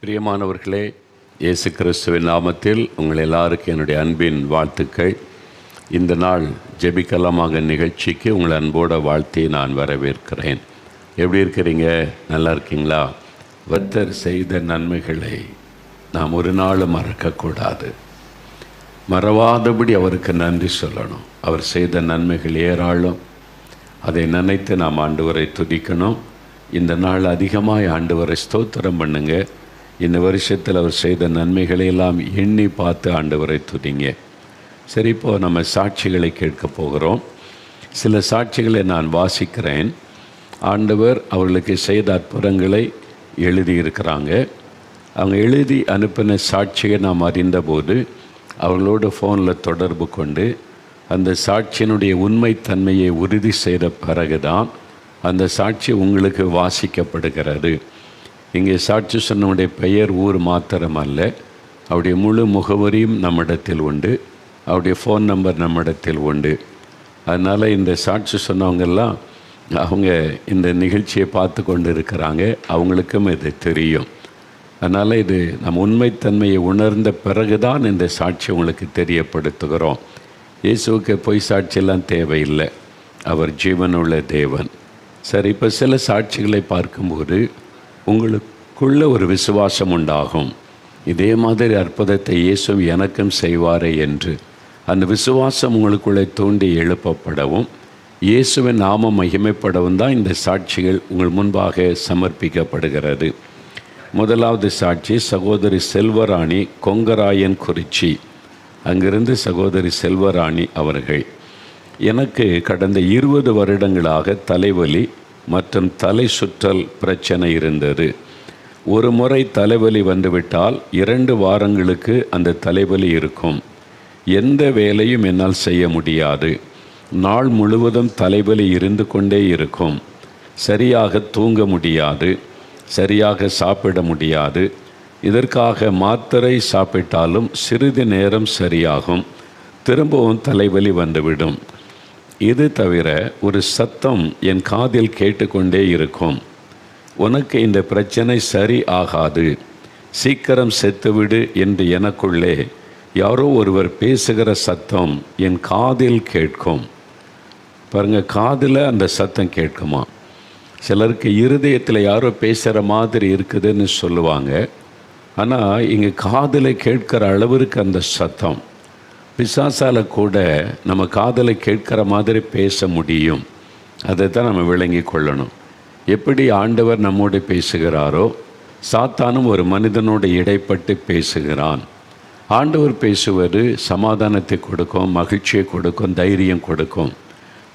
பிரியமானவர்களே, இயேசு கிறிஸ்துவின் நாமத்தில் உங்கள் எல்லாருக்கும் என்னுடைய அன்பின் வாழ்த்துக்கள். இந்த நாள் ஜெபிக்கலாமாக நிகழ்ச்சிக்கு உங்கள் அன்போடு வாழ்த்தி நான் வரவேற்கிறேன். எப்படி இருக்கிறீங்க? நல்லா இருக்கீங்களா? கர்த்தர் செய்த நன்மைகளை நாம் ஒரு நாள் மறக்கக்கூடாது. மறவாதபடி அவருக்கு நன்றி சொல்லணும். அவர் செய்த நன்மைகள் ஏராளம். அதை நினைத்து நாம் ஆண்டவரை துதிக்கணும். இந்த நாள் அதிகமாக ஆண்டவரை ஸ்தோத்திரம் பண்ணுங்க. இந்த வருஷத்தில் அவர் செய்த நன்மைகளை எல்லாம் எண்ணி பார்த்து ஆண்டவரை துதிங்க. சரி, இப்போது நம்ம சாட்சிகளை கேட்க போகிறோம். சில சாட்சிகளை நான் வாசிக்கிறேன். ஆண்டவர் அவர்களுக்கு செய்த அற்புதங்களை எழுதியிருக்கிறாங்க. அவங்க எழுதி அனுப்பின சாட்சியை நாம் அறிந்தபோது அவர்களோட ஃபோனில் தொடர்பு கொண்டு அந்த சாட்சியினுடைய உண்மைத்தன்மையை உறுதி செய்த பிறகுதான் அந்த சாட்சி உங்களுக்கு வாசிக்கப்படுகிறது. இங்கே சாட்சி சொன்னவனுடைய பெயர், ஊர் மாத்திரமல்ல, அவருடைய முழு முகவரியும் நம்மிடத்தில் உண்டு. அவருடைய ஃபோன் நம்பர் நம்மிடத்தில் உண்டு. அதனால் இந்த சாட்சி சொன்னவங்கெல்லாம் அவங்க இந்த நிகழ்ச்சியை பார்த்து கொண்டு இருக்கிறாங்க. அவங்களுக்கும் இது தெரியும். அதனால் இது நம்ம உண்மைத்தன்மையை உணர்ந்த பிறகுதான் இந்த சாட்சி உங்களுக்கு தெரியப்படுத்துகிறோம். இயேசுவுக்கு பொய் சாட்சியெல்லாம் தேவையில்லை. அவர் ஜீவனுள்ள தேவன். சரி, இப்போ சில சாட்சிகளை பார்க்கும்போது உங்களுக்குள்ள ஒரு விசுவாசம் உண்டாகும். இதே மாதிரி அற்புதத்தை இயேசு எனக்கும் செய்வாரே என்று அந்த விசுவாசம் உங்களுக்குள்ளே தூண்டி எழுப்பப்படவும் இயேசுவின் நாமம் மகிமைப்படவும் தான் இந்த சாட்சிகள் உங்கள் முன்பாக சமர்ப்பிக்கப்படுகிறது. முதலாவது சாட்சி சகோதரி செல்வராணி, கொங்கராயன் குறிச்சி. அங்கிருந்து சகோதரி செல்வராணி அவர்கள், எனக்கு கடந்த 20 வருடங்களாக தலைவலி மற்றும் தலை சுற்றல் பிரச்சனை இருந்தது. ஒரு முறை தலைவலி வந்துவிட்டால் 2 வாரங்களுக்கு அந்த தலைவலி இருக்கும். எந்த வேலையும் என்னால் செய்ய முடியாது. நாள் முழுவதும் தலைவலி இருந்து கொண்டே இருக்கும். சரியாக தூங்க முடியாது. சரியாக சாப்பிட முடியாது. இதற்காக மாத்திரை சாப்பிட்டாலும் சிறிது நேரம் சரியாகும். திரும்பவும் தலைவலி வந்துவிடும். இது தவிர ஒரு சத்தம் என் காதில் கேட்டுக்கொண்டே இருக்கும். உனக்கு இந்த பிரச்சனை சரி ஆகாது, சீக்கிரம் செத்துவிடு என்று எனக்குள்ளே யாரோ ஒருவர் பேசுகிற சத்தம் என் காதில் கேட்கும். பாருங்கள், காதில் அந்த சத்தம் கேட்குமா? சிலருக்கு இருதயத்தில் யாரோ பேசுகிற மாதிரி இருக்குதுன்னு சொல்லுவாங்க. ஆனால் இங்கே காதில் கேட்கிற அளவிற்கு அந்த சத்தம். பிசாசால் கூட நம்ம காதில் கேட்கிற மாதிரி பேச முடியும். அதை தான் நம்ம விளங்கி கொள்ளணும். எப்படி ஆண்டவர் நம்மோடு பேசுகிறாரோ, சாத்தானும் ஒரு மனிதனோடு இடைப்பட்டு பேசுகிறான். ஆண்டவர் பேசுவது சமாதானத்தை கொடுக்கும், மகிழ்ச்சியை கொடுக்கும், தைரியம் கொடுக்கும்.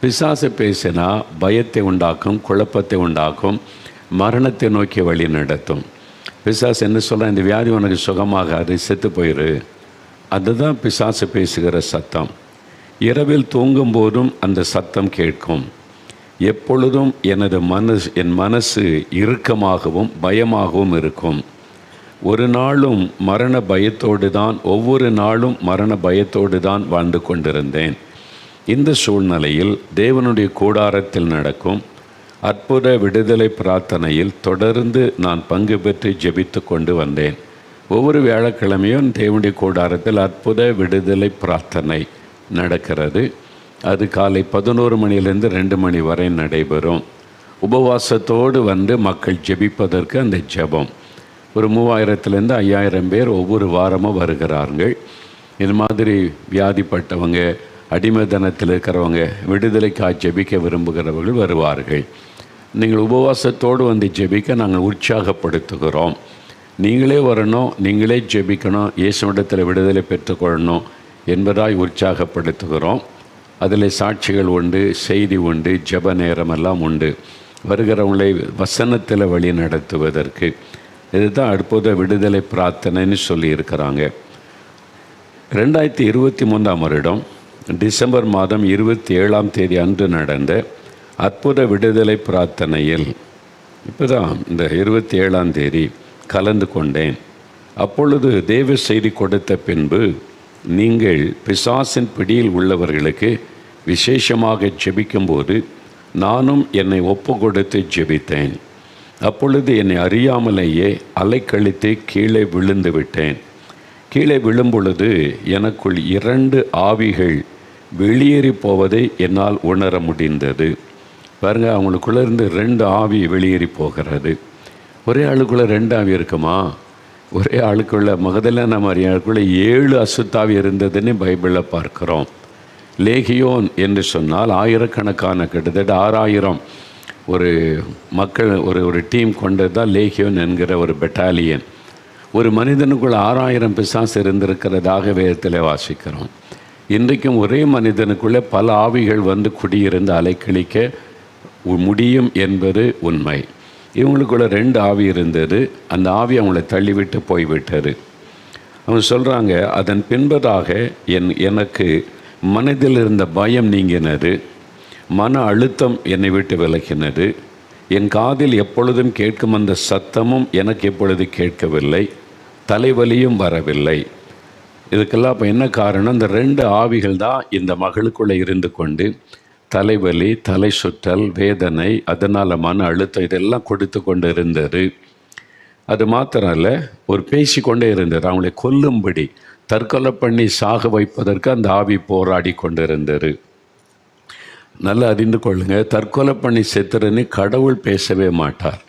பிசாசு பேசினா பயத்தை உண்டாக்கும், குழப்பத்தை உண்டாக்கும், மரணத்தை நோக்கி வழி நடத்தும். பிசாசு என்ன சொல்ல, இந்த வியாதி உனக்கு சுகமாகாது, செத்து போயிரு. அதுதான் பிசாசு பேசுகிற சத்தம். இரவில் தூங்கும் போதும் அந்த சத்தம் கேட்கும். எப்பொழுதும் என் மனசு இறுக்கமாகவும் பயமாகவும் இருக்கும். ஒவ்வொரு நாளும் மரண பயத்தோடு தான் வாழ்ந்து கொண்டிருந்தேன். இந்த சூழ்நிலையில் தேவனுடைய கூடாரத்தில் நடக்கும் அற்புத விடுதலை பிரார்த்தனையில் தொடர்ந்து நான் பங்கு பெற்று ஜெபித்து கொண்டு வந்தேன். ஒவ்வொரு வியாழக்கிழமையும் தேவனுடைய கூடாரத்தில் அற்புத விடுதலை பிரார்த்தனை நடக்கிறது. அது காலை 11 மணியிலிருந்து 2 மணி வரை நடைபெறும். உபவாசத்தோடு வந்து மக்கள் ஜெபிப்பதற்கு அந்த ஜெபம். ஒரு 3000-லேருந்து 5000 பேர் ஒவ்வொரு வாரமும் வருகிறார்கள். இது மாதிரி வியாதிப்பட்டவங்க, அடிமைத்தனத்தில் இருக்கிறவங்க, விடுதலைக்காக ஜெபிக்க விரும்புகிறவர்கள் வருவார்கள். நீங்கள் உபவாசத்தோடு வந்து ஜெபிக்க நாங்கள் உற்சாகப்படுத்துகிறோம். நீங்களே வரணும், நீங்களே ஜெபிக்கணும், இயேசுவிடத்தில் விடுதலை பெற்றுக்கொள்ளணும் என்பதாய் உற்சாகப்படுத்துகிறோம். அதில் சாட்சிகள் உண்டு, செய்தி உண்டு, ஜெப நேரமெல்லாம் உண்டு. வருகிறவங்களை வசனத்தில் வழி நடத்துவதற்கு இதுதான் அற்புத விடுதலை பிரார்த்தனைன்னு சொல்லியிருக்கிறாங்க. 2023ஆம் வருடம் டிசம்பர் மாதம் 27ஆம் தேதி அன்று நடந்த அற்புத விடுதலை பிரார்த்தனையில் இப்போ தான் இந்த 27ஆம் தேதி கலந்து கொண்டேன். அப்பொழுது தேவ செய்தி கொடுத்த பின்பு, நீங்கள் பிசாசின் பிடியில் உள்ளவர்களுக்கு விசேஷமாக ஜெபிக்கும்போது நானும் என்னை ஒப்பு கொடுத்து ஜெபித்தேன். அப்பொழுது என்னை அறியாமலேயே அலைக்கழித்து கீழே விழுந்து விட்டேன். கீழே விழும்பொழுது எனக்குள் 2 ஆவிகள் வெளியேறி போவதை என்னால் உணர முடிந்தது. பாருங்க, அவங்களுக்குள்ளே இருந்து 2 ஆவி வெளியேறி போகிறது. ஒரே ஆளுக்குள்ளே 2 ஆவி இருக்குமா? ஒரே ஆளுக்குள்ள மகதலேனா மரியாளுக்குள்ளே 7 அசுத்தாவி இருந்ததுன்னு பைபிளில் பார்க்குறோம். லேகியோன் என்று சொன்னால் ஆயிரக்கணக்கான, கிட்டத்தட்ட 6000 ஒரு மக்கள் ஒரு டீம் கொண்டது தான் லேகியோன் என்கிற ஒரு பெட்டாலியன். ஒரு மனிதனுக்குள்ள 6000 பிசாசு இருந்திருக்கிறதாக வேதத்தில் வாசிக்கிறோம். இன்றைக்கும் ஒரே மனிதனுக்குள்ளே பல ஆவிகள் வந்து குடியிருந்து அலைக்கழிக்க முடியும் என்பது உண்மை. இவங்களுக்குள்ள 2 ஆவி இருந்தது. அந்த ஆவி அவங்கள தள்ளிவிட்டு போய்விட்டது. அவங்க சொல்கிறாங்க, அதன் பின்பதாக எனக்கு மனதில் இருந்த பயம் நீங்கினது, மன அழுத்தம் என்னை விட்டு விலகினது, என் காதில் எப்பொழுதும் கேட்கும் அந்த சத்தமும் எனக்கு எப்பொழுது கேட்கவில்லை, தலைவலியும் வரவில்லை. இதுக்கெல்லாம் இப்போ என்ன காரணம்? இந்த 2 ஆவிகள் தான் இந்த மகளுக்குள்ளே இருந்து கொண்டு தலைவலி, தலை சுற்றல், வேதனை, அதனால் மன அழுத்தம் இதெல்லாம் கொடுத்து கொண்டு இருந்தது. அது மாத்திரம் இல்லை, ஒரு பேசிக்கொண்டே இருந்தது. அவங்களை கொல்லும்படி, தற்கொலை பண்ணி சாக வைப்பதற்கு அந்த ஆவி போராடி கொண்டு இருந்தது. நல்லா அறிந்து கொள்ளுங்க, தற்கொலை பண்ணி செத்துறன்னு கடவுள் பேசவே மாட்டார்.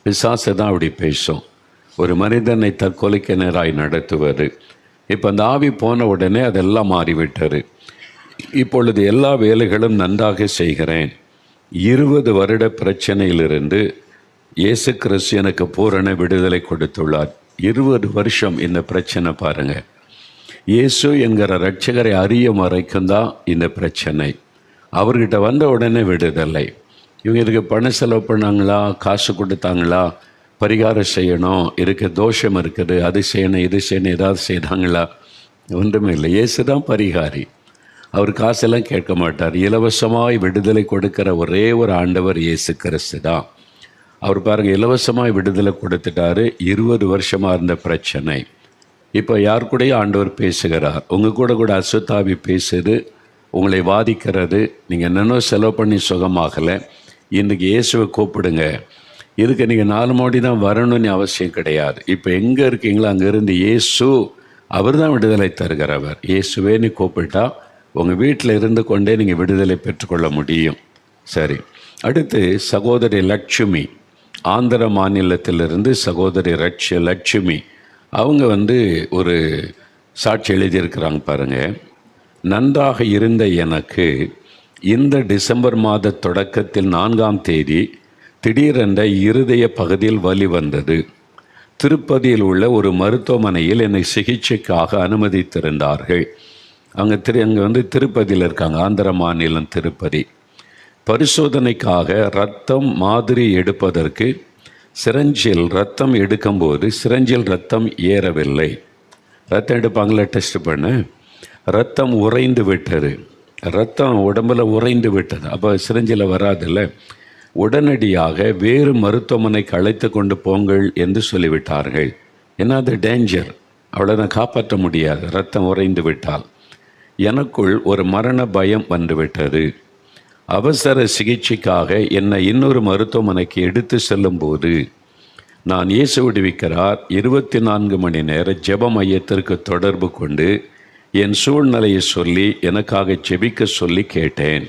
பிசாசு தான் அப்படி பேசும், ஒரு மனிதனை தற்கொலைக்கு நேராய் நடத்துவது. இப்போ அந்த ஆவி போன உடனே அதெல்லாம் மாறிவிட்டது. இப்பொழுது எல்லா வேலைகளும் நன்றாக செய்கிறேன். 20 வருட பிரச்சனையிலிருந்து இயேசு கிறிஸ்து எனக்கு பூரண விடுதலை கொடுத்துள்ளார். 20 வருஷம் இந்த பிரச்சனை பாருங்கள். இயேசு என்கிற இரட்சகரை அறியும் வரைக்கும் தான் இந்த பிரச்சனை. அவர்கிட்ட வந்த உடனே விடுதலை. இவங்க இதுக்கு பணம் செலவு பண்ணாங்களா, காசு கொடுத்தாங்களா, பரிகாரம் செய்யணும், இருக்க தோஷம் இருக்குது, அது செய்யணும் இது செய்யணும், ஏதாவது செய்தாங்களா? ஒன்றுமே இல்லை. இயேசு தான் பரிகாரி. அவர் காசெல்லாம் கேட்க மாட்டார். இலவசமாய் விடுதலை கொடுக்கிற ஒரே ஒரு ஆண்டவர் இயேசு கிறிஸ்து தான். அவர் பாருங்கள், இலவசமாய் விடுதலை கொடுத்துட்டாரு. 20 வருஷமாக இருந்த பிரச்சனை இப்போ யார் கூடயும் ஆண்டவர் பேசுகிறார். உங்கள் கூட அசுத்தாவி பேசுது, உங்களை வாதிக்கிறது. நீங்கள் என்னென்னோ செலவு பண்ணி சுகமாகலை. இன்றைக்கி இயேசுவை கூப்பிடுங்க. இதுக்கு நீங்கள் 4 மோடி தான் வரணும்னு அவசியம் கிடையாது. இப்போ எங்கே இருக்கீங்களோ அங்கேருந்து இயேசு அவர் தான் விடுதலை தருகிறவர். இயேசுவேன்னு கூப்பிட்டா உங்கள் வீட்டில் இருந்து கொண்டே நீங்கள் விடுதலை பெற்றுக்கொள்ள முடியும். சரி, அடுத்து சகோதரி லட்சுமி, ஆந்திர மாநிலத்திலிருந்து சகோதரி லட்சுமி, அவங்க ஒரு சாட்சி எழுதியிருக்கிறாங்க பாருங்கள். நன்றாக இருந்த எனக்கு இந்த டிசம்பர் மாத தொடக்கத்தில் 4ஆம் தேதி திடீரென்ற இருதய பகுதியில் வலி வந்தது. திருப்பதியில் உள்ள ஒரு மருத்துவமனையில் என்னை சிகிச்சைக்காக அனுமதித்திருந்தார்கள். அங்கே திருப்பதியில் இருக்காங்க, ஆந்திர மாநிலம் திருப்பதி. பரிசோதனைக்காக இரத்தம் மாதிரி எடுப்பதற்கு சிரஞ்சில் ரத்தம் எடுக்கும்போது சிரஞ்சில் ரத்தம் ஏறவில்லை. ரத்தம் எடுப்பாங்களே, டெஸ்ட் பண்ண, ரத்தம் உறைந்து விட்டது. ரத்தம் உடம்பில் உறைந்து விட்டது. அப்போ சிரஞ்சில் வராதில்ல. உடனடியாக வேறு மருத்துவமனைக்கு அழைத்து கொண்டு போங்கள் என்று சொல்லிவிட்டார்கள். ஏன்னா அது டேஞ்சர், அவ்வளோதான், காப்பாற்ற முடியாது ரத்தம் உறைந்து விட்டால். எனக்குள் ஒரு மரண பயம் வந்துவிட்டது. அவசர சிகிச்சைக்காக என்னை இன்னொரு மருத்துவமனைக்கு எடுத்து செல்லும்போது நான் இயேசு விடுவிக்கிறார் 24 மணி நேர ஜெப மையத்திற்கு தொடர்பு கொண்டு என் சூழ்நிலையை சொல்லி எனக்காக ஜெபிக்க சொல்லி கேட்டேன்.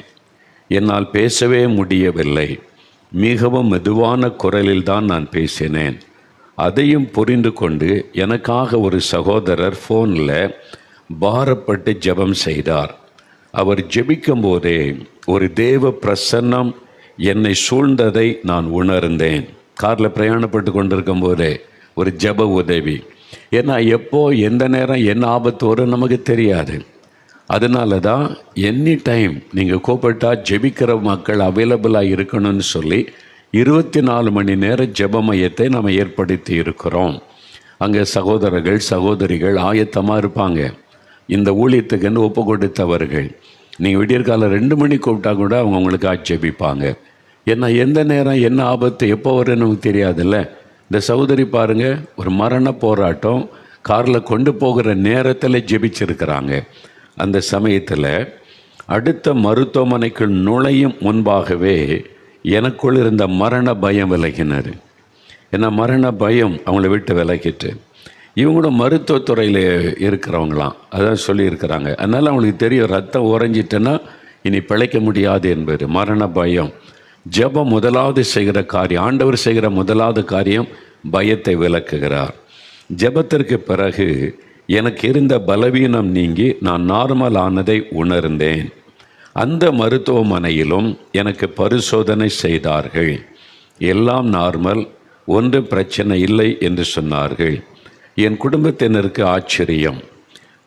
என்னால் பேசவே முடியவில்லை. மிகவும் மெதுவான குரலில் தான் நான் பேசினேன். அதையும் புரிந்து கொண்டு எனக்காக ஒரு சகோதரர் ஃபோனில் பாரப்பட்டு ஜெபம் செய்தார். அவர் ஜெபிக்கும் போதே ஒரு தேவ பிரசன்னம் என்னை சூழ்ந்ததை நான் உணர்ந்தேன். காரில் பிரயாணப்பட்டு கொண்டிருக்கும் போதே ஒரு ஜெப உதவி. ஏன்னா எப்போ எந்த நேரம் என்ன ஆபத்து வரும் நமக்கு தெரியாது. அதனால தான் எனி டைம் நீங்கள் கூப்பிட்டா ஜெபிக்கிற மக்கள் அவைலபிளாக இருக்கணும்னு சொல்லி 24 மணி நேர ஜெப மையத்தை நம்ம ஏற்படுத்தி இருக்கிறோம். அங்கே சகோதரர்கள் சகோதரிகள் ஆயத்தமாக இருப்பாங்க. இந்த ஊழியத்துக்குன்னு ஒப்பு கொடுத்தவர்கள். நீங்கள் விடியற்காலம் 2 மணி கூப்பிட்டா கூட அவங்க உங்களுக்கு ஆட்சேபிப்பாங்க. ஏன்னா எந்த நேரம் என்ன ஆபத்து எப்போ வரும்னு நமக்கு தெரியாதுல்ல. இந்த சகோதரி பாருங்கள், ஒரு மரண போராட்டம் காரில் கொண்டு போகிற நேரத்தில் ஜெபிச்சிருக்கிறாங்க. அந்த சமயத்தில் அடுத்த மருத்துவமனைக்கு நுழையும் முன்பாகவே எனக்குள் இருந்த மரண பயம் விலகினார். ஏன்னா மரண பயம் அவங்கள விட்டு விலகிட்டு. இவங்களும் மருத்துவத்துறையில் இருக்கிறவங்களாம், அதான் சொல்லியிருக்கிறாங்க. அதனால் அவங்களுக்கு தெரியும் ரத்தம் உறைஞ்சிட்டேன்னா இனி பிழைக்க முடியாது என்பது. மரண பயம். ஜெபம் முதலாவது செய்கிற காரியம், ஆண்டவர் செய்கிற முதலாவது காரியம் பயத்தை விலக்குகிறார். ஜெபத்திற்கு பிறகு எனக்கு இருந்த பலவீனம் நீங்கி நான் நார்மல் ஆனதை உணர்ந்தேன். அந்த மருத்துவமனையிலும் எனக்கு பரிசோதனை செய்தார்கள். எல்லாம் நார்மல், ஒன்றும் பிரச்சனை இல்லை என்று சொன்னார்கள். என் குடும்பத்தினருக்கு ஆச்சரியம்.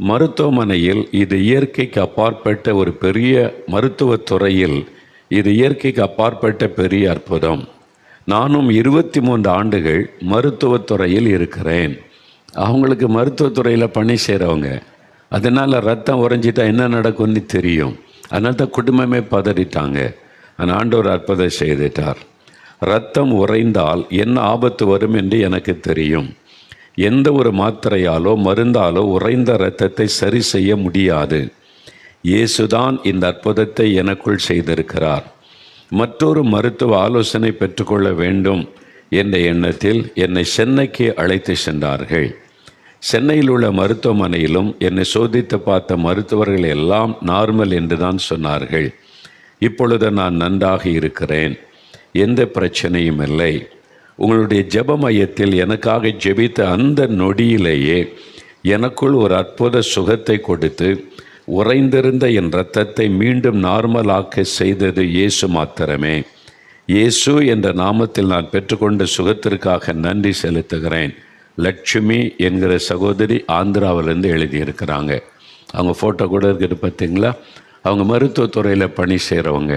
மருத்துவமனையில் இது இயற்கைக்கு அப்பாற்பட்ட ஒரு பெரிய மருத்துவத்துறையில் இது இயற்கைக்கு அப்பாற்பட்ட பெரிய அற்புதம். நானும் 23 ஆண்டுகள் மருத்துவத்துறையில் இருக்கிறேன். அவங்களுக்கு மருத்துவத்துறையில் பணி செய்கிறவங்க, அதனால் ரத்தம் உறைஞ்சிட்டா என்ன நடக்கும்னு தெரியும். அதனால தான் குடும்பமே பதறிட்டாங்க. அந்த ஆண்டவர் அற்புதம் செய்துட்டார். ரத்தம் உறைந்தால் என்ன ஆபத்து வரும் என்று எனக்கு தெரியும். எந்த ஒரு மாத்திரையாலோ மருந்தாலோ உறைந்த இரத்தத்தை சரி செய்ய முடியாது. இயேசுதான் இந்த அற்புதத்தை எனக்குள் செய்திருக்கிறார். மற்றொரு மருத்துவ ஆலோசனை பெற்றுக்கொள்ள வேண்டும் என்ற எண்ணத்தில் என்னை சென்னைக்கு அழைத்து சென்றார்கள். சென்னையில் உள்ள மருத்துவமனையிலும் என்னை சோதித்து பார்த்த மருத்துவர்கள் எல்லாம் நார்மல் என்று தான் சொன்னார்கள். இப்பொழுது நான் நன்றாக இருக்கிறேன், எந்த பிரச்சனையும் இல்லை. உங்களுடைய ஜெப மையத்தில் எனக்காக ஜெபித்த அந்த நொடியிலேயே எனக்குள் ஒரு அற்புத சுகத்தை கொடுத்து உறைந்திருந்த என் இரத்தத்தை மீண்டும் நார்மலாக்க செய்தது இயேசு மாத்திரமே. இயேசு என்ற நாமத்தில் நான் பெற்றுக்கொண்ட சுகத்திற்காக நன்றி செலுத்துகிறேன். லட்சுமி என்கிற சகோதரி ஆந்திராவிலேருந்து எழுதியிருக்கிறாங்க. அவங்க ஃபோட்டோ கூட இருக்குது பார்த்தீங்களா. அவங்க மருத்துவத்துறையில் பணி செய்கிறவங்க.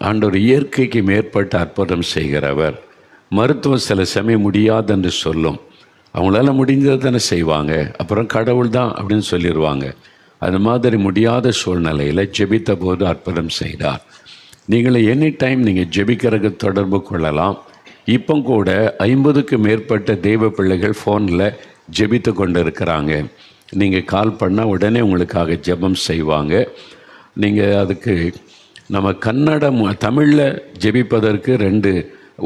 ஆண்டவர் இயற்கைக்கு மேற்பட்ட அற்புதம் செய்கிறவர். மருத்துவம் சில சமயம் முடியாது என்று சொல்லும், அவங்களால முடிஞ்சதை தானே செய்வாங்க, அப்புறம் கடவுள் தான் அப்படின்னு சொல்லிடுவாங்க. அது மாதிரி முடியாத சூழ்நிலையில் ஜெபித்த போது அற்புதம் செய்தார். நீங்கள் எனி டைம் நீங்கள் ஜெபிக்கிறதுக்கு தொடர்பு கொள்ளலாம். இப்போ கூட 50க்கு மேற்பட்ட தெய்வ பிள்ளைகள் ஃபோனில் ஜெபித்து கொண்டு இருக்கிறாங்க. நீங்கள் கால் பண்ணால் உடனே உங்களுக்காக ஜெபம் செய்வாங்க. நீங்கள் அதுக்கு நம்ம கன்னடம் தமிழில் ஜெபிப்பதற்கு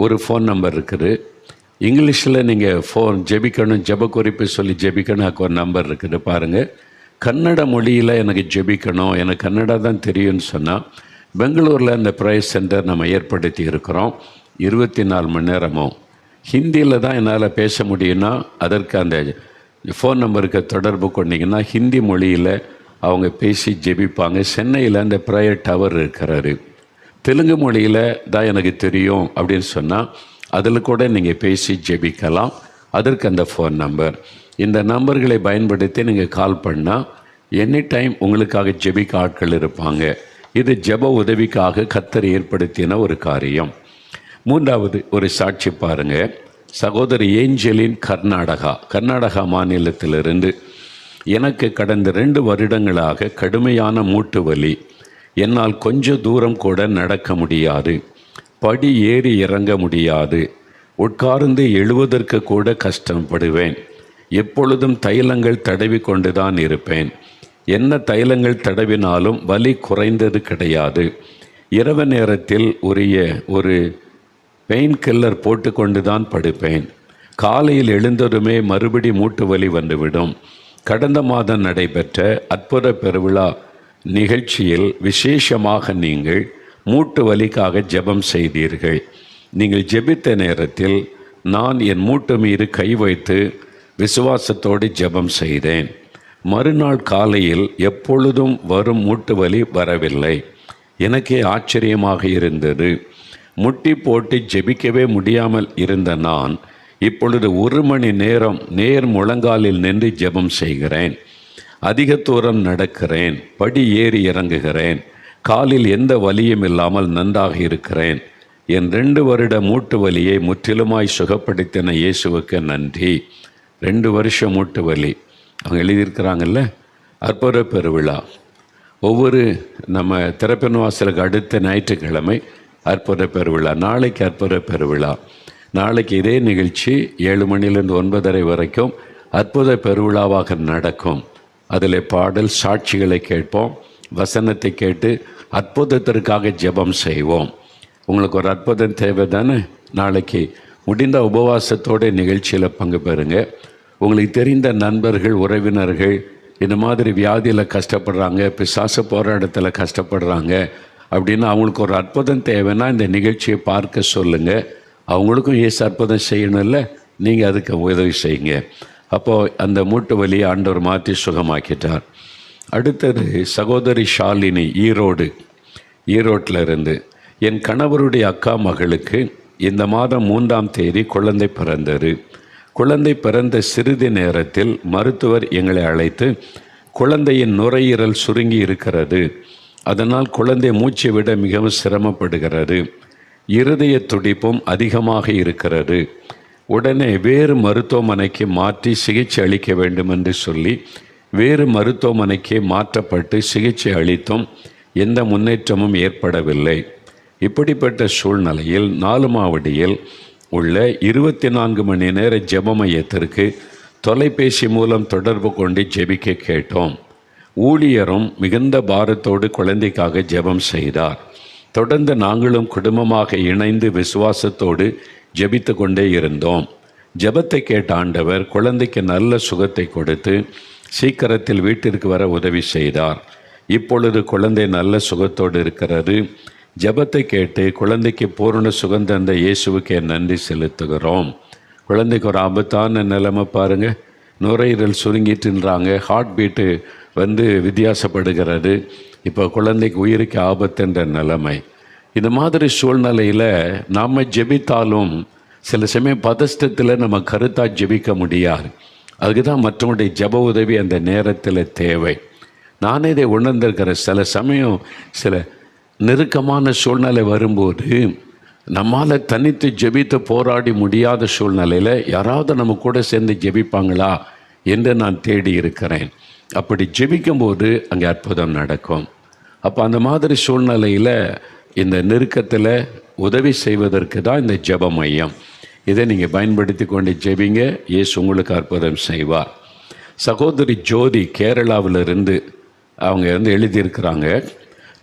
ஒரு ஃபோன் நம்பர் இருக்குது. இங்கிலீஷில் நீங்கள் ஃபோன் ஜெபிக்கணும், ஜெப குறிப்பு சொல்லி ஜெபிக்கணும், அதுக்கு ஒரு நம்பர் இருக்குது பாருங்கள். கன்னட மொழியில் எனக்கு ஜெபிக்கணும், எனக்கு கன்னடா தான் தெரியும்னு சொன்னால் பெங்களூரில் இந்த ப்ரேயர் சென்டர் நம்ம ஏற்படுத்தி இருக்கிறோம். 24 மணி நேரமும் ஹிந்தியில் தான் என்னால் பேச முடியும்னா அதற்கு அந்த ஃபோன் நம்பருக்கு தொடர்பு கொண்டீங்கன்னா ஹிந்தி மொழியில் அவங்க பேசி ஜெபிப்பாங்க. சென்னையில் அந்த ப்ரேயர் டவர் இருக்கிறாரு. தெலுங்கு மொழியில் தான் எனக்கு தெரியும் அப்படின்னு சொன்னால் அதில் கூட நீங்கள் பேசி ஜெபிக்கலாம். அதற்கு அந்த ஃபோன் நம்பர், இந்த நம்பர்களை பயன்படுத்தி நீங்கள் கால் பண்ணால் எனி டைம் உங்களுக்காக ஜெபிக்க ஆட்கள் இருப்பாங்க. இது ஜெப உதவிக்காக கர்த்தர் ஏற்படுத்தின ஒரு காரியம். மூன்றாவது ஒரு சாட்சி பாருங்கள். சகோதரி ஏஞ்சலின் கர்நாடகா மாநிலத்திலிருந்து எனக்கு கடந்த 2 வருடங்களாக கடுமையான மூட்டு வலி. என்னால் கொஞ்ச தூரம் கூட நடக்க முடியாது, படி ஏறி இறங்க முடியாது, உட்கார்ந்து எழுவதற்கு கூட கஷ்டப்படுவேன். எப்பொழுதும் தைலங்கள் தடவி கொண்டு தான் இருப்பேன். என்ன தைலங்கள் தடவினாலும் வலி குறைந்தது கிடையாது. இரவு நேரத்தில் ஒரு பெயின் கில்லர் போட்டு கொண்டு தான் படுப்பேன். காலையில் எழுந்ததுமே மறுபடி மூட்டு வலி வந்துவிடும். கடந்த மாதம் நடைபெற்ற அற்புத பெருவிழா நிகழ்ச்சியில் விசேஷமாக நீங்கள் மூட்டு வலிக்காக ஜெபம் செய்தீர்கள். நீங்கள் ஜெபித்த நேரத்தில் நான் என் மூட்டு மீது கை வைத்து விசுவாசத்தோடு ஜெபம் செய்தேன். மறுநாள் காலையில் எப்பொழுதும் வரும் மூட்டு வலி வரவில்லை. எனக்கே ஆச்சரியமாக இருந்தது. முட்டி போட்டு ஜெபிக்கவே முடியாமல் இருந்த நான் இப்பொழுது 1 மணி நேரம் நேர் முழங்காலில் நின்று ஜெபம் செய்கிறேன். அதிக தூரம் நடக்கிறேன், படி ஏறி இறங்குகிறேன். காலில் எந்த வலியும் இல்லாமல் நன்றாக இருக்கிறேன். என் 2 வருட மூட்டு வலியை முற்றிலுமாய் சுகப்படுத்தின இயேசுவுக்கு நன்றி. 2 வருஷம் மூட்டு வலி. அவங்க எழுதியிருக்கிறாங்கல்ல, அற்புத பெருவிழா. ஒவ்வொரு நம்ம திறப்பின் வாசலுக்கு அடுத்த ஞாயிற்றுக்கிழமை அற்புத பெருவிழா. நாளைக்கு அற்புத பெருவிழா. நாளைக்கு இதே நிகழ்ச்சி 7 மணிலேருந்து 9:30 வரைக்கும் அற்புத பெருவிழாவாக நடக்கும். அதில் பாடல், சாட்சிகளை கேட்போம், வசனத்தை கேட்டு அற்புதத்திற்காக ஜெபம் செய்வோம். உங்களுக்கு ஒரு அற்புதம் தேவை தானே? நாளைக்கு முடிந்த உபவாசத்தோட நிகழ்ச்சியில் பங்கு பெறுங்க. உங்களுக்கு தெரிந்த நண்பர்கள், உறவினர்கள் இந்த மாதிரி வியாதியில் கஷ்டப்படுறாங்க, பிசாசு போராட்டத்தில் கஷ்டப்படுறாங்க அப்படின்னா அவங்களுக்கு ஒரு அற்புதம் தேவைன்னா இந்த நிகழ்ச்சியை பார்க்க சொல்லுங்கள். அவங்களுக்கும் இயேசு அற்புதம் செய்யணும்ல, நீங்கள் அதுக்கு உதவி செய்யுங்க. அப்போது அந்த மூட்டு வலியை ஆண்டவர் மாற்றி சுகமாக்கிட்டார். அடுத்தது சகோதரி ஷாலினி, ஈரோட்டில் இருந்து, என் கணவருடைய அக்கா மகளுக்கு இந்த மாதம் 3ஆம் தேதி குழந்தை பிறந்தது. குழந்தை பிறந்த சிறிது நேரத்தில் மருத்துவர் எங்களை அழைத்து, குழந்தையின் நுரையீரல் சுருங்கி இருக்கிறது, அதனால் குழந்தை மூச்சை விட மிகவும் சிரமப்படுகிறது, இருதய துடிப்பும் அதிகமாக இருக்கிறது, உடனே வேறு மருத்துவமனைக்கு மாற்றி சிகிச்சை அளிக்க வேண்டும் என்று சொல்லி வேறு மருத்துவமனைக்கு மாற்றப்பட்டு சிகிச்சை அளித்தும் எந்த முன்னேற்றமும் ஏற்படவில்லை. இப்படிப்பட்ட சூழ்நிலையில் 4 மாவடியில் உள்ள 24 மணி நேர ஜெப மையத்திற்கு தொலைபேசி மூலம் தொடர்பு கொண்டு ஜெபிக்க கேட்டோம். ஊழியரும் மிகுந்த பாரத்தோடு குழந்தைக்காக ஜெபம் செய்தார். தொடர்ந்து நாங்களும் குடும்பமாக இணைந்து விசுவாசத்தோடு ஜெபித்து கொண்டே இருந்தோம். ஜெபத்தை கேட்ட ஆண்டவர் குழந்தைக்கு நல்ல சுகத்தை கொடுத்து சீக்கிரத்தில் வீட்டிற்கு வர உதவி செய்தார். இப்பொழுது குழந்தை நல்ல சுகத்தோடு இருக்கிறது. ஜெபத்தை கேட்டு குழந்தைக்கு பூரண சுகம் தந்த இயேசுவுக்கே நன்றி செலுத்துகிறோம். குழந்தைக்கு ஒரு ஆபத்தான நிலைமை பாருங்கள். நுரையீரல் சுருங்கிட்டுன்றாங்க, ஹார்ட் பீட்டு வித்தியாசப்படுகிறது. இப்போ குழந்தைக்கு உயிருக்கு ஆபத்துன்ற நிலைமை. இந்த மாதிரி சூழ்நிலையில் நாம் ஜெபித்தாலும் சில சமயம் பதஷ்டத்தில் நம்ம கருத்தாக ஜெபிக்க முடியாது. அதுக்கு தான் மற்றவங்களுடைய ஜெப உதவி அந்த நேரத்தில் தேவை. நானே இதை உணர்ந்திருக்கிறேன். சில சமயம் சில நெருக்கமான சூழ்நிலை வரும்போது நம்மால் தனித்து ஜெபித்து போராடி முடியாத சூழ்நிலையில் யாராவது நம்ம கூட சேர்ந்து ஜெபிப்பாங்களா என்று நான் தேடி இருக்கிறேன். அப்படி ஜெபிக்கும்போது அங்கே அற்புதம் நடக்கும். அப்போ அந்த மாதிரி சூழ்நிலையில் இந்த நெருக்கத்தில் உதவி செய்வதற்கு தான் இந்த ஜெப மையம். இதை நீங்கள் பயன்படுத்தி கொண்டு ஜெபிங்க, இயேசு உங்களுக்கு அற்புதம் செய்வார். சகோதரி ஜோதி கேரளாவிலிருந்து அவங்க எழுதியிருக்கிறாங்க,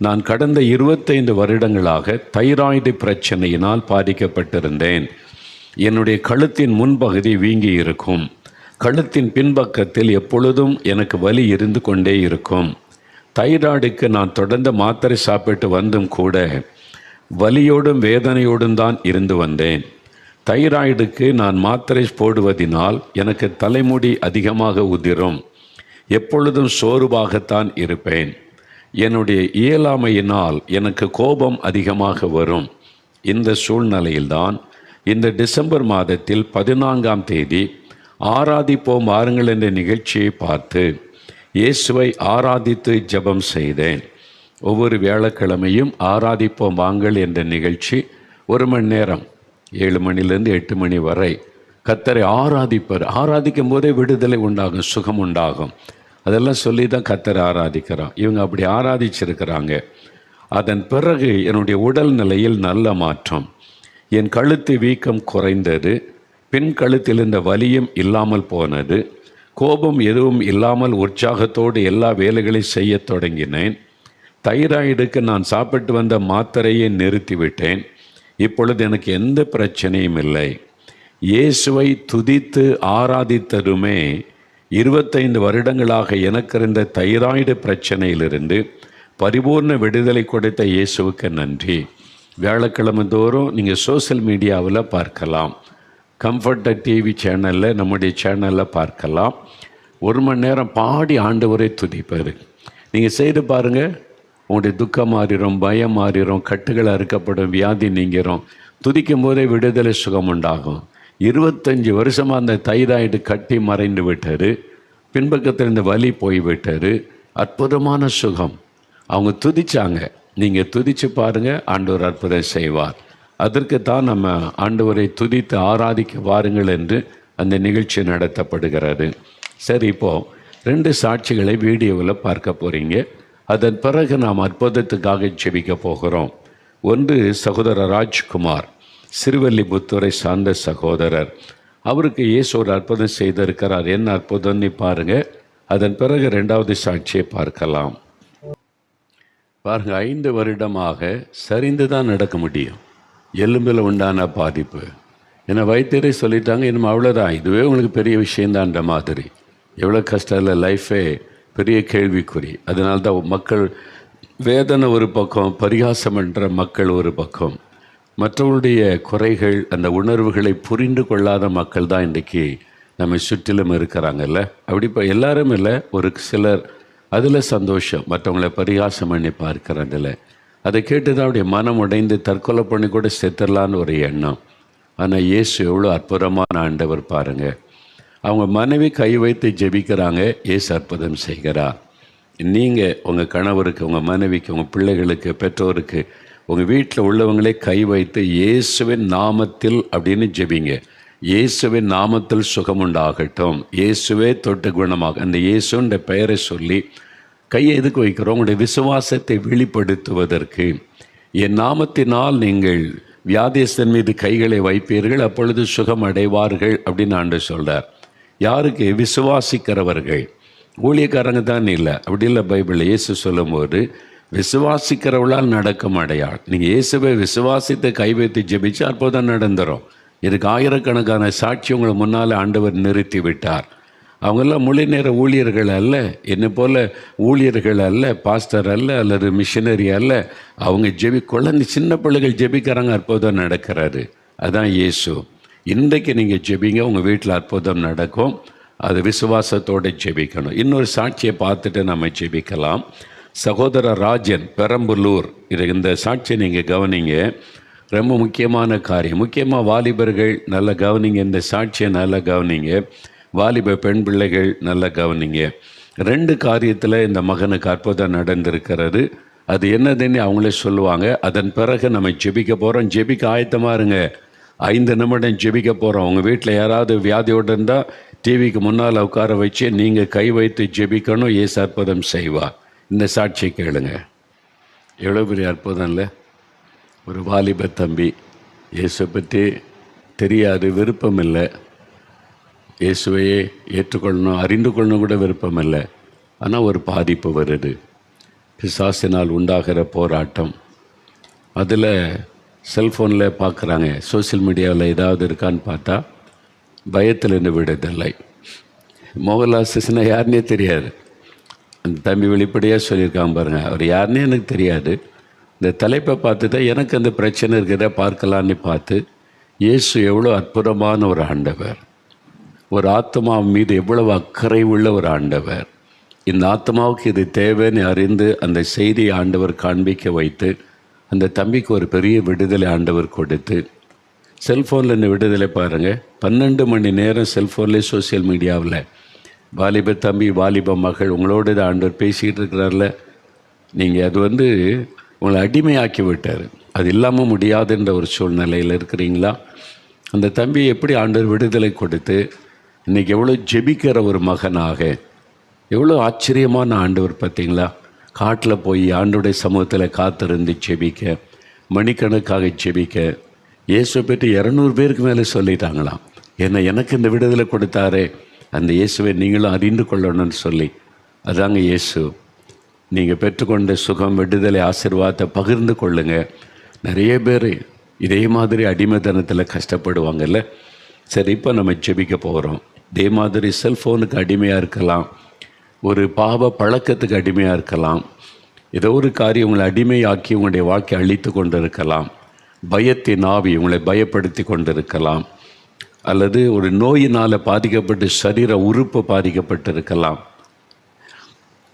நான் கடந்த 25 வருடங்களாக தைராய்டு பிரச்சனையினால் பாதிக்கப்பட்டிருந்தேன். என்னுடைய கழுத்தின் முன்பகுதி வீங்கி இருக்கும். கழுத்தின் பின்பக்கத்தில் எப்பொழுதும் எனக்கு வலி இருந்து கொண்டே இருக்கும். தைராய்டுக்கு நான் தொடர்ந்து மாத்திரை சாப்பிட்டு வந்தும் கூட வலியோடும் வேதனையோடும் தான் இருந்து வந்தேன். தைராய்டுக்கு நான் மாத்திரை போடுவதினால் எனக்கு தலைமுடி அதிகமாக உதிரும். எப்பொழுதும் சோர்வாகத்தான் இருப்பேன். என்னுடைய இயலாமையினால் எனக்கு கோபம் அதிகமாக வரும். இந்த சூழ்நிலையில்தான் இந்த டிசம்பர் மாதத்தில் 14ஆம் தேதி ஆராதிப்போம் வாருங்கள் என்ற நிகழ்ச்சியை பார்த்து இயேசுவை ஆராதித்து ஜெபம் செய்தேன். ஒவ்வொரு வியாழக்கிழமையும் ஆராதிப்போம் வாங்கள் என்ற நிகழ்ச்சி 1 மணி நேரம், 7 மணிலேருந்து 8 மணி வரை கர்த்தரை ஆராதிப்பார். ஆராதிக்கும் போதே விடுதலை உண்டாகும், சுகம் உண்டாகும். அதெல்லாம் சொல்லி தான் கர்த்தரை ஆராதிக்கிறோம். இவங்க அப்படி ஆராதிச்சிருக்கிறாங்க. அதன் பிறகு என்னுடைய உடல் நிலையில் நல்ல மாற்றம். என் கழுத்து வீக்கம் குறைந்தது. பின் கழுத்தில் இந்த வலியும் இல்லாமல் போனது. கோபம் எதுவும் இல்லாமல் உற்சாகத்தோடு எல்லா வேலைகளையும் செய்ய தொடங்கினேன். தைராய்டுக்கு நான் சாப்பிட்டு வந்த மாத்திரையை நிறுத்திவிட்டேன். இப்பொழுது எனக்கு எந்த பிரச்சனையும் இல்லை. இயேசுவை துதித்து ஆராதித்ததுமே 25 வருடங்களாக எனக்கு இருந்த தைராய்டு பிரச்சனையிலிருந்து பரிபூர்ண விடுதலை கொடுத்த இயேசுவுக்கு நன்றி. வியாழக்கிழமை தோறும் நீங்கள் சோசியல் மீடியாவில் பார்க்கலாம். கம்ஃபர்டர் டிவி சேனலில், நம்முடைய சேனலில் பார்க்கலாம். 1 மணி நேரம் பாடி ஆண்டவரை துதிப்பார். நீங்கள் செய்து பாருங்கள், உங்களுடைய துக்கம் மாறிடும், பயம் மாறிடும், கட்டுகள் அறுக்கப்படும், வியாதி நீங்கிரும். துதிக்கும் போதே விடுதலை சுகம் உண்டாகும். 25 வருஷமாக அந்த தைராய்டு கட்டி மறைந்து விட்டார். பின்பக்கத்தில் இந்த வலி போய்விட்டார். அற்புதமான சுகம். அவங்க துதிச்சாங்க. நீங்கள் துதித்து பாருங்கள், ஆண்டவர் அற்புதம் செய்வார். அதற்கு தான் நம்ம ஆண்டவரை துதித்து ஆராதிக்க வாருங்கள் என்று அந்த நிகழ்ச்சி நடத்தப்படுகிறது. சரி, இப்போது 2 சாட்சிகளை வீடியோவில் பார்க்க போகிறீங்க. அதன் பிறகு நாம் அற்புதத்துக்காக ஜெபிக்க போகிறோம். ஒன்று சகோதரர் ராஜ்குமார், சிறுவல்லிபுத்தூரை சார்ந்த சகோதரர். அவருக்கு இயேசு ஒரு அற்புதம் செய்திருக்கிறார். என்ன அற்புதம்னு பாருங்கள். அதன் பிறகு 2வது சாட்சியை பார்க்கலாம். பாருங்கள், 5 வருடமாக சரிந்து தான் நடக்க முடியும். எலும்பில் உண்டான பாதிப்பு. ஏன்னா வைத்தியரே சொல்லிட்டாங்க, இன்னும் அவ்வளோதான், இதுவே உங்களுக்கு பெரிய விஷயந்தான்ற மாதிரி. எவ்வளோ கஷ்டம் இல்லை, லைஃபே பெரிய கேள்விக்குறி. அதனால தான் மக்கள் வேதனை ஒரு பக்கம், பரிகாசம் என்ற மக்கள் ஒரு பக்கம், மற்றவருடைய குறைகள் அந்த உணர்வுகளை புரிந்து கொள்ளாத மக்கள் தான் இன்றைக்கி நம்ம சுற்றிலும் இருக்கிறாங்கல்ல. அப்படி இப்போ எல்லாரும் இல்லை, ஒரு சிலர் அதில் சந்தோஷம், மற்றவங்களை பரிகாசம் பண்ணி பார்க்குறதில்ல. அதை கேட்டு தான் அவருடைய மனம் உடைந்து தற்கொலை பண்ணி கூட செத்துடலான்னு ஒரு எண்ணம். ஆனால் இயேசு எவ்வளோ அற்புதமான ஆண்டவர் பாருங்கள். அவங்க மனைவி கை வைத்து ஜெபிக்கிறாங்க, இயேசு அற்புதம் செய்கிறார். நீங்கள் உங்கள் கணவருக்கு, உங்கள் மனைவிக்கு, உங்கள் பிள்ளைகளுக்கு, பெற்றோருக்கு, உங்கள் வீட்டில் உள்ளவங்களே கை வைத்து இயேசுவின் நாமத்தில் அப்படின்னு ஜெபிங்க. இயேசுவின் நாமத்தில் சுகமுண்டாகட்டும், இயேசுவே தொட்டு குணமாக, அந்த இயேசுன்ற பெயரை சொல்லி கையை எதுக்கு வைக்கிறோம்? உங்களுடைய விசுவாசத்தை வெளிப்படுத்துவதற்கு. என் நாமத்தினால் நீங்கள் வியாதியஸ்தன் மீது கைகளை வைப்பீர்கள், அப்பொழுது சுகம் அடைவார்கள் அப்படின்னு ஆண்டவர் சொல்கிறார். யாருக்கு? விசுவாசிக்கிறவர்கள். ஊழியக்காரங்க தான் இல்லை, அப்படி இல்லை. பைபிளில் இயேசு சொல்லும்போது விசுவாசிக்கிறவளால் நடக்கும் அடையாள். நீங்கள் இயேசுவை விசுவாசித்து கை வைத்து ஜெபிச்சு அற்புதம் நடந்துடும். இதுக்கு ஆயிரக்கணக்கான சாட்சி உங்களை முன்னால் ஆண்டவர் நிறுத்தி விட்டார். அவங்கெல்லாம் முழு நேர ஊழியர்கள் அல்ல, என்னை போல் ஊழியர்கள் அல்ல, பாஸ்டர் அல்ல, அல்லது மிஷினரி அல்ல. அவங்க குழந்தை சின்ன பிள்ளைகள் ஜெபிக்கிறாங்க, அற்புதம் நடக்கிறாரு. அதுதான் இயேசு. இன்றைக்கு நீங்கள் ஜெபிங்க, உங்கள் வீட்டில் அற்புதம் நடக்கும். அது விசுவாசத்தோடு ஜெபிக்கணும். இன்னொரு சாட்சியை பார்த்துட்டு நம்ம ஜெபிக்கலாம். சகோதரர் ராஜன், பெரம்பலூர், இந்த சாட்சியை நீங்கள் கவனிங்க. ரொம்ப முக்கியமான காரியம். முக்கியமாக வாலிபர்கள் நல்லா கவனிங்க, இந்த சாட்சியை நல்லா கவனிங்க. வாலிப பெண் பிள்ளைகள் நல்லா கவனிங்க. 2 காரியத்தில் இந்த மகனுக்கு அற்புதம் நடந்திருக்கிறது. அது என்னதுன்னு அவங்களே சொல்லுவாங்க. அதன் பிறகு நம்ம ஜெபிக்க போகிறோம். ஜெபிக்க ஆயத்தமாக இருங்க. 5 நிமிடம் ஜெபிக்க போகிறோம். உங்கள் வீட்டில் யாராவது வியாதியோடு இருந்தால் டிவிக்கு முன்னால் உட்கார வச்சு நீங்கள் கை வைத்து ஜெபிக்கணும். இயேசு அற்புதம் செய்வார். இந்த சாட்சி கேளுங்க. எவ்வளோ பெரிய அற்புதம் இல்லை? ஒரு வாலிப தம்பி, இயேசுவை பற்றி தெரியாது, விருப்பம் இல்லை, இயேசுவையே ஏற்றுக்கொள்ளணும், அறிந்து கொள்ளணும் கூட விருப்பம் இல்லை. ஆனால் ஒரு பாதிப்பு வருது, பிசாசினால் உண்டாகிற போராட்டம். அதில் செல்ஃபோனில் பார்க்குறாங்க, சோசியல் மீடியாவில் ஏதாவது இருக்கான்னு பார்த்தா பயத்தில் இருந்து விடுதலை. மோகன்லால் சிஸ்னா யாருன்னே தெரியாது. அந்த தம்பி வெளிப்படையாக சொல்லியிருக்காங்க பாருங்கள், அவர் யாருன்னே எனக்கு தெரியாது. இந்த தலைப்பை பார்த்து தான் எனக்கு அந்த பிரச்சனை இருக்கிறத பார்க்கலான்னு பார்த்து, இயேசு எவ்வளோ அற்புதமான ஒரு ஆண்டவர், ஒரு ஆத்மா மீது எவ்வளவு அக்கறை உள்ள ஒரு ஆண்டவர். இந்த ஆத்மாவுக்கு இது தேவைன்னு அறிந்து அந்த செய்தியை ஆண்டவர் காண்பிக்க வைத்து அந்த தம்பிக்கு ஒரு பெரிய விடுதலை ஆண்டவர் கொடுத்து, செல்ஃபோனில் இந்த விடுதலை பாருங்கள். 12 மணி நேரம் செல்ஃபோன்லேயே சோசியல் மீடியாவில் வாலிப தம்பி, வாலிப மகள், உங்களோடு தான் ஆண்டவர் பேசிக்கிட்டு இருக்கிறார்ல. நீங்கள் அது உங்களை அடிமையாக்கி விட்டார். அது இல்லாமல் முடியாதுன்ற ஒரு சூழ்நிலையில் இருக்கிறீங்களா? அந்த தம்பி எப்படி ஆண்டவர் விடுதலை கொடுத்து இன்றைக்கி எவ்வளோ ஜெபிக்கிற ஒரு மகனாக, எவ்வளோ ஆச்சரியமான ஆண்டவர் பார்த்தீங்களா? காட்டில் போய் ஆண்டோடைய சமூகத்தில் காத்திருந்து ஜெபிக்க, மணிக்கணக்காக ஜெபிக்க, இயேசுவை பற்றி 200 பேருக்கு மேலே சொல்லிட்டாங்களாம். ஏன்னா எனக்கு இந்த விடுதலை கொடுத்தாரே, அந்த இயேசுவை நீங்களும் அறிந்து கொள்ளணும்னு சொல்லி. அதாங்க இயேசு. நீங்கள் பெற்றுக்கொண்ட சுகம், விடுதலை, ஆசீர்வாதத்தை பகிர்ந்து கொள்ளுங்கள். நிறைய பேர் இதே மாதிரி அடிமைத்தனத்தில் கஷ்டப்படுவாங்கல்ல. சரி, இப்போ நம்ம ஜெபிக்க போகிறோம். இதே மாதிரி செல்ஃபோனுக்கு அடிமையாக இருக்கலாம், ஒரு பாவ பழக்கத்துக்கு அடிமையாக இருக்கலாம், ஏதோ ஒரு காரியம் உங்களை அடிமையாக்கி உங்களுடைய வாழ்க்கை அழித்து கொண்டு இருக்கலாம், பயத்தின் ஆவி உங்களை பயப்படுத்தி கொண்டு இருக்கலாம், அல்லது ஒரு நோயினால் பாதிக்கப்பட்டு சரீர உறுப்பு பாதிக்கப்பட்டு இருக்கலாம்.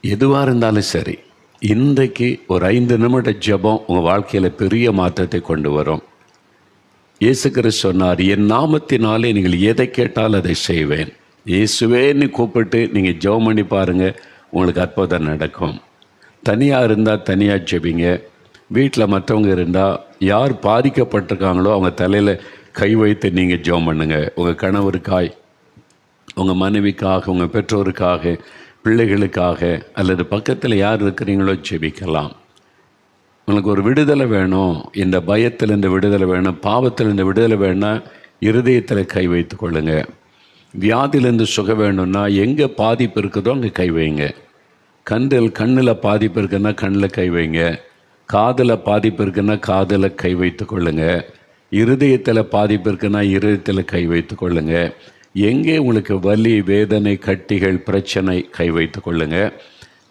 எதுவாக இருந்தாலும் சரி, இன்றைக்கு ஒரு 5 நிமிட ஜெபம் உங்கள் வாழ்க்கையில் பெரிய மாற்றத்தை கொண்டு வரும். இயேசு கிறிஸ்து சொன்னார், என் நாமத்தினாலே நீங்கள் எதை கேட்டால் அதை செய்வேன். இயேசுவேன்னு கூப்பிட்டு நீங்கள் ஜெபம் பண்ணி பாருங்கள், உங்களுக்கு அற்புதம் நடக்கும். தனியாக இருந்தால் தனியாக ஜெபிங்க. வீட்டில் மற்றவங்க இருந்தால் யார் பாதிக்கப்பட்டிருக்காங்களோ அவங்க தலையில் கை வைத்து நீங்கள் ஜெபம் பண்ணுங்கள். உங்கள் கணவருக்காய், உங்கள் மனைவிக்காக, உங்கள் பெற்றோருக்காக, பிள்ளைகளுக்காக, அல்லது பக்கத்தில் யார் இருக்கிறீங்களோ ஜெபிக்கலாம். உங்களுக்கு ஒரு விடுதலை வேணும், இந்த பயத்தில் இந்த விடுதலை வேணும், பாவத்தில் இந்த விடுதலை வேணும்னா இருதயத்தில் கை வைத்து கொள்ளுங்கள். வியாதியிலேருந்து சுகம் வேணும்னா எங்கே பாதிப்பு இருக்குதோ அங்கே கை வைங்க. கண்ணில் பாதிப்பு இருக்குன்னா கண்ணில் கை வைங்க. காதில் பாதிப்பு இருக்குன்னா காதில் கை வைத்து கொள்ளுங்கள். இருதயத்தில் பாதிப்பு இருக்குன்னா இருதயத்தில் கை வைத்து கொள்ளுங்க. எங்கே உங்களுக்கு வலி, வேதனை, கட்டிகள், பிரச்சனை, கை வைத்து கொள்ளுங்க.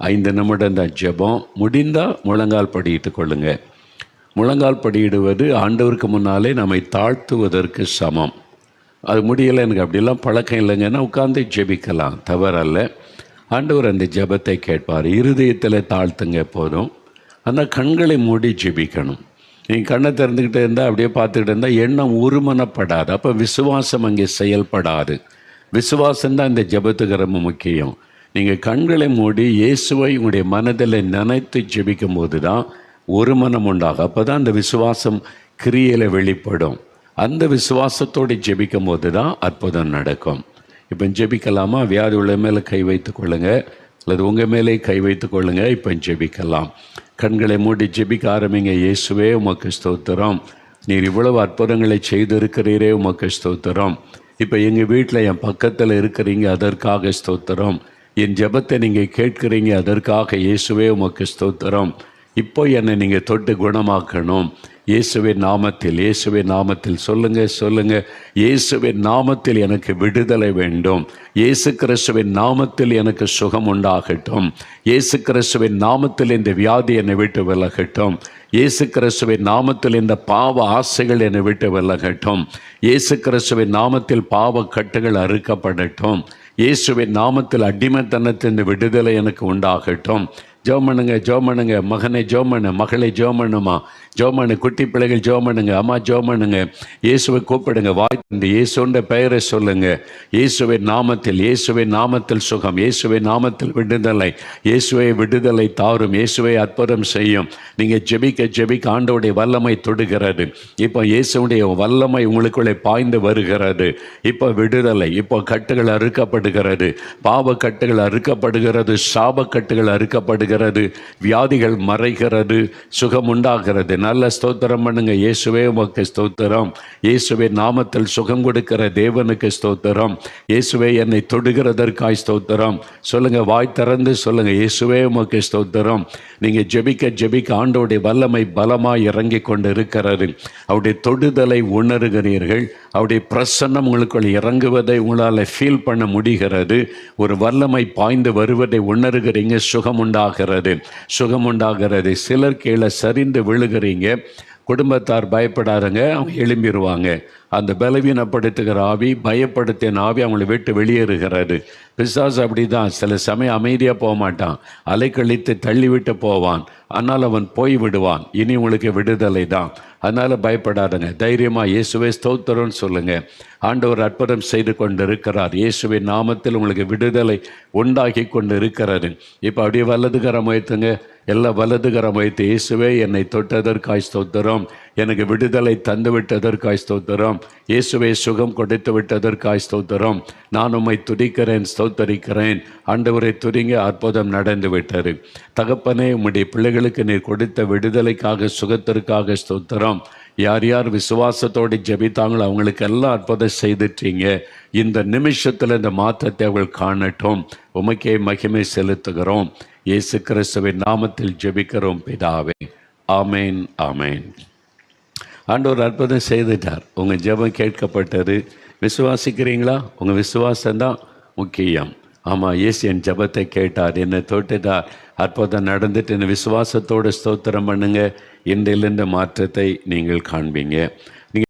5 நிமிடம் தான் ஜெபம். முடிந்தால் முழங்கால் படியிட்டு கொள்ளுங்க. முழங்கால் படியிடுவது ஆண்டவருக்கு முன்னாலே நம்மை தாழ்த்துவதற்கு சமம். அது முடியலை, எனக்கு அப்படிலாம் பழக்கம் இல்லைங்கன்னா உட்கார்ந்து ஜெபிக்கலாம், தவறல்ல. ஆண்டவர் அந்த ஜெபத்தை கேட்பார். இருதயத்தில் தாழ்த்துங்க போதும். ஆனால் கண்களை மூடி ஜெபிக்கணும். நீங்கள் கண்ணை திறந்துக்கிட்டே இருந்தால் அப்படியே பார்த்துக்கிட்டு இருந்தால் எண்ணம் ஒருமனப்படாது. அப்போ விசுவாசம் அங்கே செயல்படாது. விசுவாசம்தான் இந்த ஜெபத்துக்கு ரொம்ப முக்கியம். நீங்கள் கண்களை மூடி இயேசுவை உங்களுடைய மனதில் நினைத்து ஜெபிக்கும் போது தான் ஒரு மனம் உண்டாகும். அப்போ தான் அந்த விசுவாசம் கிரியையில் வெளிப்படும். அந்த விசுவாசத்தோடு ஜெபிக்கும் போது தான் அற்புதம் நடக்கும். இப்போ ஜெபிக்கலாமா? வியாதி உள்ள மேலே கை வைத்து கொள்ளுங்க, அல்லது உங்கள் மேலே கை வைத்து கொள்ளுங்க. இப்போ ஜெபிக்கலாம். கண்களை மூடி ஜெபிக்க ஆரம்பிங்க. இயேசுவே உமக்கு ஸ்தோத்திரம், நீர் இவ்வளவு அற்புதங்களை செய்திருக்கிறீரே, உமக்கு ஸ்தோத்திரம். இப்போ எங்கள் வீட்டில் என் பக்கத்தில் இருக்கிறீங்க, அதற்காக ஸ்தோத்திரம். என் ஜெபத்தை நீங்கள் கேட்குறீங்க, அதற்காக இயேசுவே உமக்கு ஸ்தோத்திரம். இப்போ என்னை நீங்கள் தொட்டு குணமாக்கணும். இயேசுவின் நாமத்தில், இயேசுவின் நாமத்தில் சொல்லுங்கள். இயேசுவின் நாமத்தில் எனக்கு விடுதலை வேண்டும். இயேசு கிறிஸ்துவின் நாமத்தில் எனக்கு சுகம் உண்டாகட்டும். இயேசு கிறிஸ்துவின் நாமத்தில் இந்த வியாதி என்னை விட்டு விலகட்டும். இயேசு கிறிஸ்துவின் நாமத்தில் இந்த பாவ ஆசைகள் என்னை விட்டு விலகட்டும். இயேசு கிறிஸ்துவின் நாமத்தில் பாவ கட்டுகள் அறுக்கப்படட்டும். இயேசுவின் நாமத்தில் அடிமைத்தனத்தின் விடுதலை எனக்கு உண்டாகட்டும். ஜெபம் பண்ணுங்க. மகனை ஜெபம் பண்ணு, மகளை ஜெபம் பண்ணுமா, ஜெபம் பண்ணு. குட்டி பிள்ளைகள் ஜெபம் பண்ணுங்க, அம்மா ஜெபம் பண்ணுங்க. இயேசுவை கூப்பிடுங்க, வாய் தந்து இயேசுன்ற பெயரை சொல்லுங்க. இயேசுவின் நாமத்தில் சுகம், இயேசுவின் நாமத்தில் விடுதலை, இயேசுவை விடுதலை தாரும், இயேசுவை அற்புதம் செய்யும். நீங்கள் ஜெபிக்க ஆண்டவருடைய வல்லமை தொடுகிறது. இப்போ இயேசுடைய வல்லமை உங்களுக்குள்ளே பாய்ந்து வருகிறது. இப்போ விடுதலை, இப்போ கட்டுகள் அறுக்கப்படுகிறது, பாவ கட்டுகள் அறுக்கப்படுகிறது, சாப கட்டுகள் அறுக்கப்படுகிறது, வியாதிகள் மறைகிறது, சுகம் உண்டாகிறது. நல்ல ஸ்தோத்திரம் பண்ணுங்க. இயேசுவே உமக்கு ஸ்தோத்திரம். இயேசுவின் நாமத்தில் சுகம் கொடுக்கிற தேவனுக்கு ஸ்தோத்திரம். இயேசுவே என்னை தொடுகிறதற்காய் ஸ்தோத்திரம். சொல்லுங்க, வாய் திறந்து சொல்லுங்க, இயேசுவே உமக்கு ஸ்தோத்திரம். நீங்க ஜெபிக்க ஆண்டவருடைய வல்லமை பலமாய் இறங்கி கொண்டு இருக்கிறது. அவருடைய தொடுதலை உணர்கிறீர்கள். அவருடைய பிரசன்னம் உங்களுக்குள் இறங்குவதை உங்களால் ஃபீல் பண்ண முடிகிறது. ஒரு வல்லமை பாய்ந்து வருவதை உணர்கிறீங்க. சுகம் உண்டாகிறது. சிலர் கீழே சரிந்து விழுகிறீங்க. குடும்பத்தார் பயப்படாதங்க, அவங்க எழும்பிடுவாங்க. அந்த பலவீனப்படுத்துகிற ஆவி, பயப்படுத்தின ஆவி அவங்களை விட்டு வெளியேறுகிறது. பிசாசு அப்படி தான், சில சமயம் அமைதியாக போக மாட்டான், அலைக்கழித்து தள்ளிவிட்டு போவான். ஆனால் அவன் போய் விடுவான். இனி உங்களுக்கு விடுதலை தான். அதனால் பயப்படாதுங்க, தைரியமாக இயேசுவே ஸ்தோத்திரம்னு சொல்லுங்கள். ஆண்டவர் அற்புதம் செய்து கொண்டு இருக்கிறார். இயேசுவின் நாமத்தில் உங்களுக்கு விடுதலை உண்டாகி கொண்டு இருக்கிறாரு. இப்போ அப்படியே வலதுகரம் வைத்துங்க, எல்லாம் வலதுகரம் வைத்து, இயேசுவே என்னை தொட்டதற்காய் ஸ்தோத்திரம், எனக்கு விடுதலை தந்து விட்டதற்காய் ஸ்தோத்திரம், இயேசுவே சுகம் கொடுத்து விட்டதற்காய் ஸ்தோத்திரம், நான் உம்மை துதிக்கிறேன், ஸ்தோத்தரிக்கிறேன். ஆண்டவரை துதிங்க, அற்புதம் நடந்து விட்டது. தகப்பனே, உம்முடைய பிள்ளைகளுக்கு நீர் கொடுத்த விடுதலைக்காக, சுகத்திற்காக ஸ்தோத்திரம். யார் யார் விசுவாசத்தோடு ஜெபித்தாங்களோ அவங்களுக்கு எல்லாம் அற்புதம் செய்துட்டீங்க. இந்த நிமிஷத்தில் இந்த மாற்றத்தை அவர்கள் காணட்டும். உமக்கே மகிமை செலுத்துகிறோம். இயேசு கிறிஸ்துவின் நாமத்தில் ஜெபிக்கிறோம் பிதாவே. ஆமேன், ஆமேன். ஆண்டவர் அற்புதம் செய்துட்டார். உங்கள் ஜெபம் கேட்கப்பட்டது. விசுவாசிக்கிறீங்களா? உங்கள் விசுவாசம்தான் முக்கியம். ஆமாம், இயேசு என் ஜெபத்தை கேட்டார், என்னை தொட்டுட்டார், அற்புதம் நடந்துட்டு விசுவாசத்தோடு ஸ்தோத்திரம் பண்ணுங்க. இன்றிலிருந்து மாற்றத்தை நீங்கள் காண்பீங்க.